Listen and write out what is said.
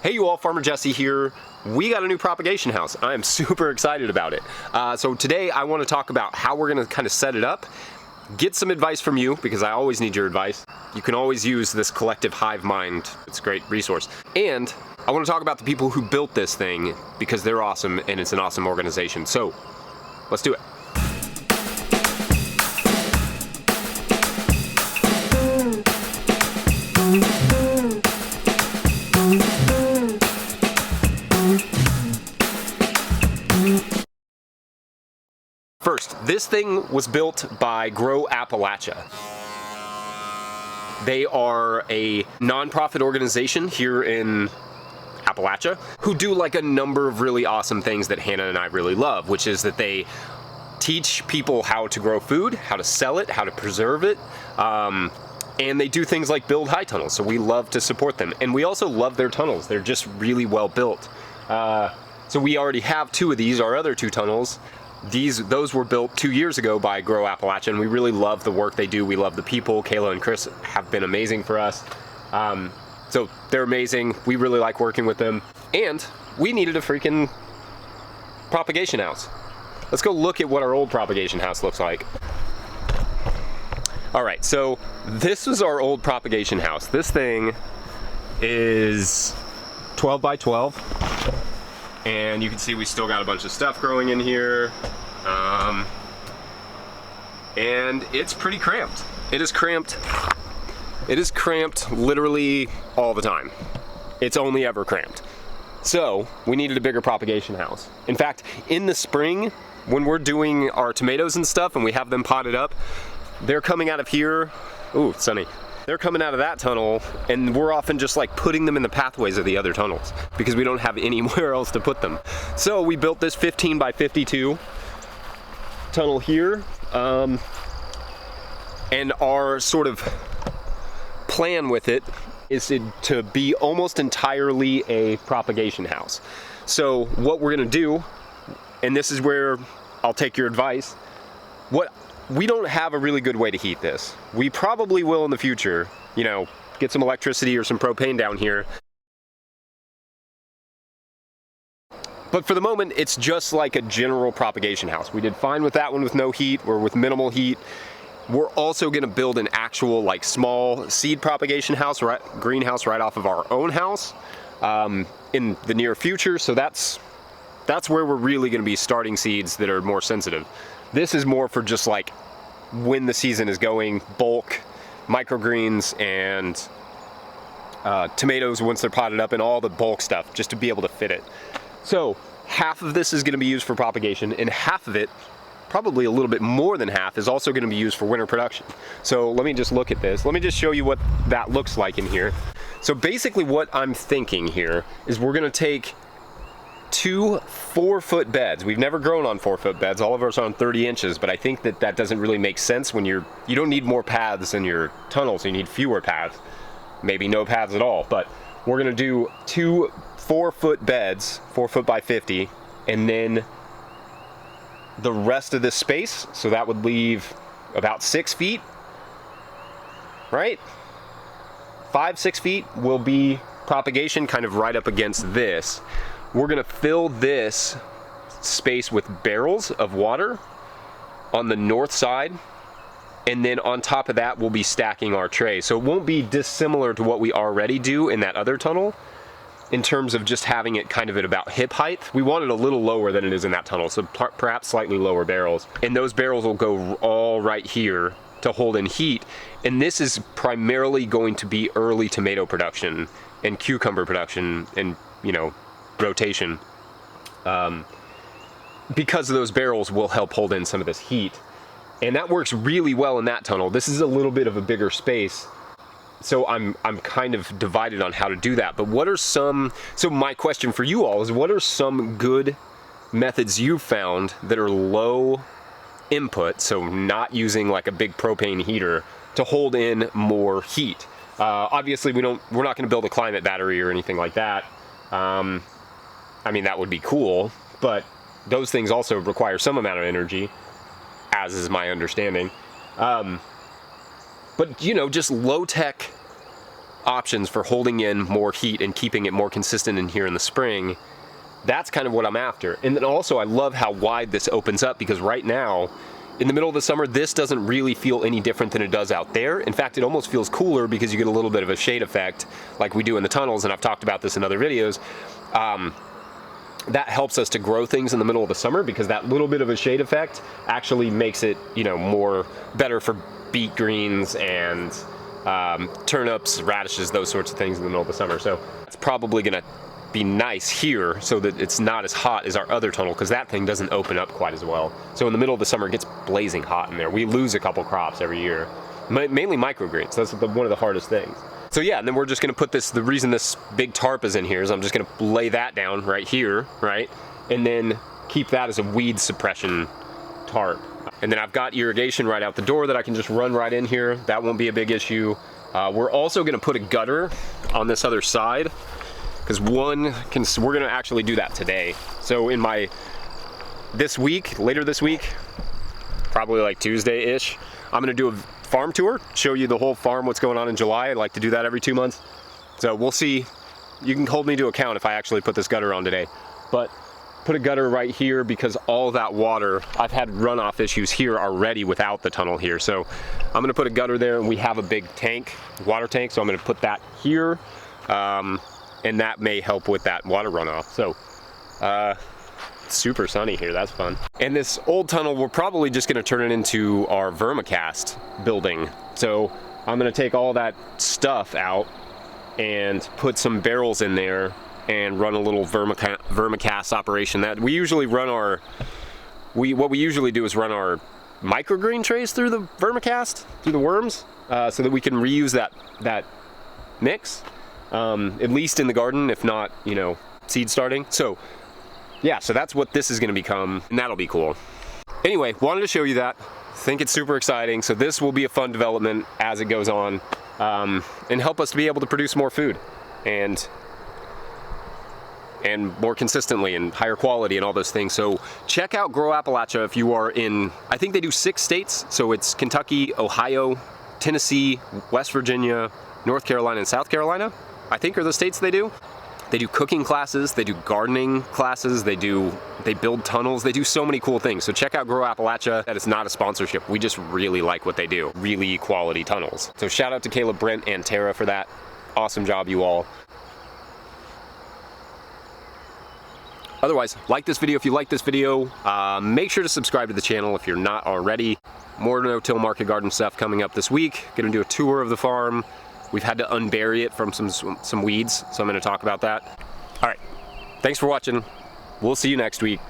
Hey you all, Farmer Jesse here. We got a new propagation house. I am super excited about it. So today I want to talk about how we're going to kind of set it up, get some advice from you, because I always need your advice. You can always use this collective hive mind. It's a great resource. And I want to talk about the people who built this thing, because they're awesome and it's an awesome organization. So let's do it. First, this thing was built by Grow Appalachia. They are a nonprofit organization here in Appalachia who do like a number of really awesome things that Hannah and I really love, which is that they teach people how to grow food, how to sell it, how to preserve it, and they do things like build high tunnels, so we love to support them. And we also love their tunnels. They're just really well built. So we already have two of these, our other two tunnels. Those were built 2 years ago by Grow Appalachia, and we really love the work they do. We love the people. Kayla and Chris have been amazing for us. So they're amazing. We really like working with them. And we needed a freaking propagation house. Let's go look at what our old propagation house looks like. All right, so this was our old propagation house. This thing is 12 by 12. And you can see we still got a bunch of stuff growing in here. And it's pretty cramped. It is cramped. It is cramped literally all the time. It's only ever cramped. So we needed a bigger propagation house. In fact, in the spring, when we're doing our tomatoes and stuff and we have them potted up, they're coming out of here. Ooh, it's sunny. They're coming out of that tunnel, and we're often just like putting them in the pathways of the other tunnels because we don't have anywhere else to put them. So we built this 15 by 52 tunnel here, and our sort of plan with it is to be almost entirely a propagation house. So what we're gonna do, and this is where I'll take your advice, we don't have a really good way to heat this. We probably will in the future, you know, get some electricity or some propane down here. But for the moment, it's just like a general propagation house. We did fine with that one with no heat or with minimal heat. We're also gonna build an actual like small seed propagation house, greenhouse right off of our own house in the near future. So that's where we're really gonna be starting seeds that are more sensitive. This is more for just like when the season is going, bulk, microgreens, and tomatoes once they're potted up, and all the bulk stuff, just to be able to fit it. So half of this is gonna be used for propagation, and half of it, probably a little bit more than half, is also gonna be used for winter production. So let me just look at this. Let me just show you what that looks like in here. So basically what I'm thinking here is we're gonna take 2 4-foot beds. We've never grown on 4-foot beds. All of ours are on 30 inches, but I think that doesn't really make sense when you don't need more paths in your tunnels. You need fewer paths, maybe no paths at all. But we're gonna do 2 4-foot beds, 4 foot by 50, and then the rest of this space, so that would leave about 6 feet, right? 5-6 feet will be propagation, kind of right up against this. We're gonna fill this space with barrels of water on the north side, and then on top of that we'll be stacking our trays. So it won't be dissimilar to what we already do in that other tunnel in terms of just having it kind of at about hip height. We want it a little lower than it is in that tunnel, so perhaps slightly lower barrels. And those barrels will go all right here to hold in heat. And this is primarily going to be early tomato production and cucumber production and, you know, rotation, because those barrels will help hold in some of this heat, and that works really well in that tunnel. This is a little bit of a bigger space, so I'm kind of divided on how to do that. But what are so my question for you all is, what are some good methods you've found that are low input, so not using like a big propane heater, to hold in more heat? Obviously we're not going to build a climate battery or anything like that. I mean, that would be cool, but those things also require some amount of energy, as is my understanding. But, you know, just low-tech options for holding in more heat and keeping it more consistent in here in the spring, that's kind of what I'm after. And then also I love how wide this opens up, because right now, in the middle of the summer, this doesn't really feel any different than it does out there. In fact, it almost feels cooler because you get a little bit of a shade effect like we do in the tunnels, and I've talked about this in other videos. That helps us to grow things in the middle of the summer, because that little bit of a shade effect actually makes it, you know, more better for beet greens and turnips, radishes, those sorts of things in the middle of the summer. So it's probably gonna be nice here so that it's not as hot as our other tunnel, because that thing doesn't open up quite as well. So in the middle of the summer, it gets blazing hot in there. We lose a couple crops every year, mainly microgreens. That's one of the hardest things. So yeah, and then we're just gonna put this, the reason this big tarp is in here is I'm just gonna lay that down right here, right? And then keep that as a weed suppression tarp. And then I've got irrigation right out the door that I can just run right in here. That won't be a big issue. We're also gonna put a gutter on this other side, because we're gonna actually do that today. So in later this week, probably like Tuesday-ish, I'm gonna do a farm tour, show you the whole farm, what's going on in July. I like to do that every 2 months. So we'll see. You can hold me to account if I actually put this gutter on today. But put a gutter right here, because all that water, I've had runoff issues here already without the tunnel here. So I'm gonna put a gutter there, and we have a big tank, water tank, so I'm gonna put that here. And that may help with that water runoff. So it's super sunny here, that's fun. And this old tunnel, we're probably just gonna turn it into our vermicast building. So I'm gonna take all that stuff out and put some barrels in there and run a little vermicast operation. That we usually run what we usually do is run our microgreen trays through the vermicast, through the worms, so that we can reuse that mix. At least in the garden, if not, you know, seed starting. So yeah, so that's what this is gonna become, and that'll be cool. Anyway, wanted to show you that. Think it's super exciting. So this will be a fun development as it goes on, and help us to be able to produce more food and more consistently and higher quality and all those things. So check out Grow Appalachia if you are in, I think they do 6 states. So it's Kentucky, Ohio, Tennessee, West Virginia, North Carolina, and South Carolina, I think are the states they do. They do cooking classes, they do gardening classes, they build tunnels, they do so many cool things. So check out Grow Appalachia. That is not a sponsorship. We just really like what they do. Really quality tunnels. So shout out to Caleb, Brent, and Tara for that. Awesome job, you all. Otherwise, like this video if you like this video. Make sure to subscribe to the channel if you're not already. More no-till market garden stuff coming up this week. Gonna do a tour of the farm. We've had to unbury it from some weeds, so I'm gonna talk about that. All right, thanks for watching. We'll see you next week.